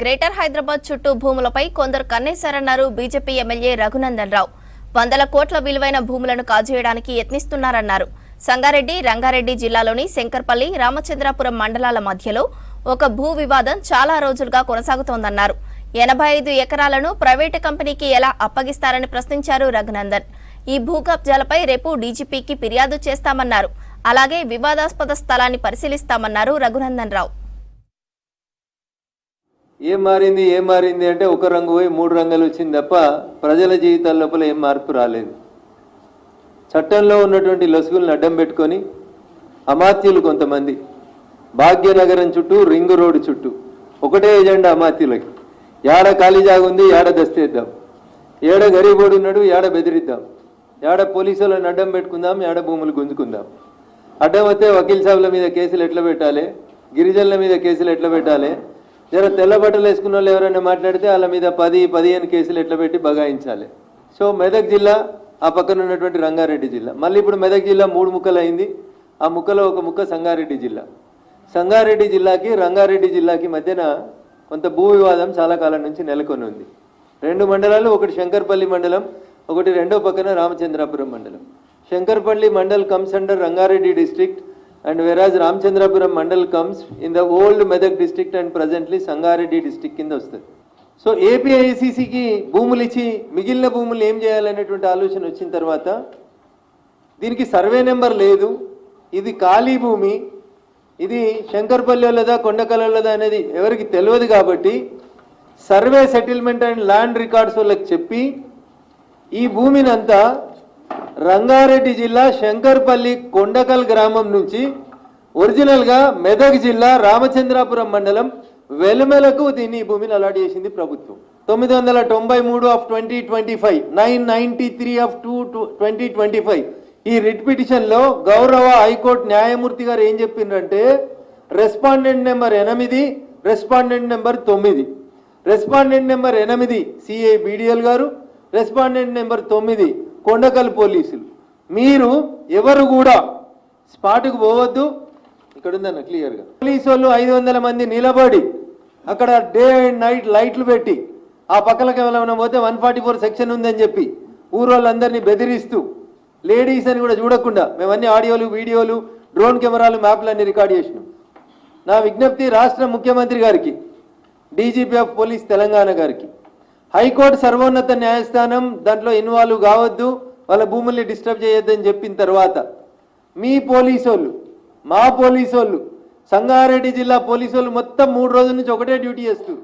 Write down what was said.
Greater Hyderabad చుట్టూ భూములపై కొందరు కన్నేశారన్నారు బీజేపీ ఎమ్మెల్యే రఘునందన్ రావు. వందల కోట్ల విలువైన భూములను కాజేయడానికి యత్నిస్తున్నారన్నారు. సంగారెడ్డి, రంగారెడ్డి జిల్లాలోని శంకర్పల్లి, రామచంద్రాపురం మండలాల మధ్యలో ఒక భూ వివాదం చాలా రోజులుగా కొనసాగుతోందన్నారు. 85 ఎకరాలను ప్రైవేటు కంపెనీకి ఎలా అప్పగిస్తారని ప్రశ్నించారు రఘునందన్. ఈ భూ కబ్జాలపై రేపు డీజీపీకి ఫిర్యాదు చేస్తామన్నారు. అలాగే వివాదాస్పద స్థలాన్ని పరిశీలిస్తామన్నారు రఘునందన్ రావు. ఏం మారింది అంటే ఒక రంగు పోయి 3 రంగులు వచ్చింది తప్ప ప్రజల జీవితాల లోపల ఏం మార్పు రాలేదు. చట్టంలో ఉన్నటువంటి లొసుగులను అడ్డం పెట్టుకొని అమాత్యులు కొంతమంది భాగ్యనగరం చుట్టూ, రింగ్ రోడ్డు చుట్టూ ఒకటే ఎజెండా అమాత్యులకి. ఏడ ఖాళీ జాగుంది, ఏడ దస్తేద్దాం, ఏడ గరీబోడు ఉన్నాడు, ఏడ బెదిరిద్దాం, ఏడ పోలీసులను అడ్డం పెట్టుకుందాం, ఏడ భూములు గుంజుకుందాం. అడ్డం వస్తే వకీల్ సాబుల మీద కేసులు ఎట్లా పెట్టాలి, గిరిజనుల మీద కేసులు ఎట్లా పెట్టాలి, జర తెల్ల బట్టలు వేసుకున్న వాళ్ళు ఎవరైనా మాట్లాడితే వాళ్ళ మీద 10-15 కేసులు ఎట్లా పెట్టి బగాయించాలి. సో మెదక్ జిల్లా, ఆ పక్కన ఉన్నటువంటి రంగారెడ్డి జిల్లా, మళ్ళీ ఇప్పుడు మెదక్ జిల్లా 3 ముక్కలు అయింది. ఆ ముక్కలో ఒక ముక్క సంగారెడ్డి జిల్లా. సంగారెడ్డి జిల్లాకి, రంగారెడ్డి జిల్లాకి మధ్యన కొంత భూ వివాదం చాలా కాలం నుంచి నెలకొని ఉంది. 2 మండలాలు, ఒకటి శంకర్పల్లి మండలం, ఒకటి రెండో పక్కన రామచంద్రాపురం మండలం. Shankarpally mandal comes under Rangareddy district and whereas Ramchandrapuram mandal comes in the old Medak district and presently Sangareddy district కింద వస్తుంది. సో ఏపీఐసిసికి భూములు ఇచ్చి మిగిలిన భూములు ఏం చేయాలనేటువంటి ఆలోచన వచ్చిన తర్వాత దీనికి సర్వే నెంబర్ లేదు, ఇది ఖాళీ భూమి, ఇది శంకర్పల్లిలోదా కొండకలలోదా అనేది ఎవరికి తెలియదు కాబట్టి survey settlement and land records వాళ్ళకి చెప్పి ఈ భూమిని అంతా రంగారెడ్డి జిల్లా శంకర్పల్లి కొండకల్ గ్రామం నుంచి ఒరిజినల్గా మెదక్ జిల్లా రామచంద్రాపురం మండలం వెలుమెలకు దీన్ని ఈ భూమిని అలాట్ చేసింది ప్రభుత్వం. 993 ఆఫ్ 2025, 993 ఆఫ్ 2025 ఈ రిట్ పిటిషన్లో గౌరవ హైకోర్టు న్యాయమూర్తి గారు ఏం చెప్పిందంటే respondent number 8, respondent number 9, respondent number 8 CI BDL గారు, రెస్పాండెంట్ నెంబర్ 9 కొండకల్ పోలీసులు. మీరు ఎవరు కూడా స్పాట్కు పోవద్దు. ఇక్కడ ఉందన్న క్లియర్గా పోలీసు వాళ్ళు 500 మంది నిలబడి అక్కడ డే అండ్ నైట్ లైట్లు పెట్టి ఆ పక్కలకి ఏమైనా పోతే 144 సెక్షన్ ఉందని చెప్పి ఊరోళ్ళందరినీ బెదిరిస్తూ లేడీస్ అని కూడా చూడకుండా మేమన్నీ ఆడియోలు, వీడియోలు, డ్రోన్ కెమెరాలు, మ్యాప్లన్నీ రికార్డ్ చేసినాం. నా విజ్ఞప్తి రాష్ట్ర ముఖ్యమంత్రి గారికి, డీజీపీ ఆఫ్ పోలీస్ తెలంగాణ గారికి, హైకోర్టు సర్వోన్నత న్యాయస్థానం దాంట్లో ఇన్వాల్వ్ కావద్దు, వాళ్ళ భూముల్ని డిస్టర్బ్ చేయొద్దని చెప్పిన తర్వాత మీ పోలీసోళ్ళు, మా పోలీసోళ్ళు, సంగారెడ్డి జిల్లా పోలీసోళ్ళు మొత్తం 3 రోజుల నుంచి ఒకటే డ్యూటీ చేస్తారు.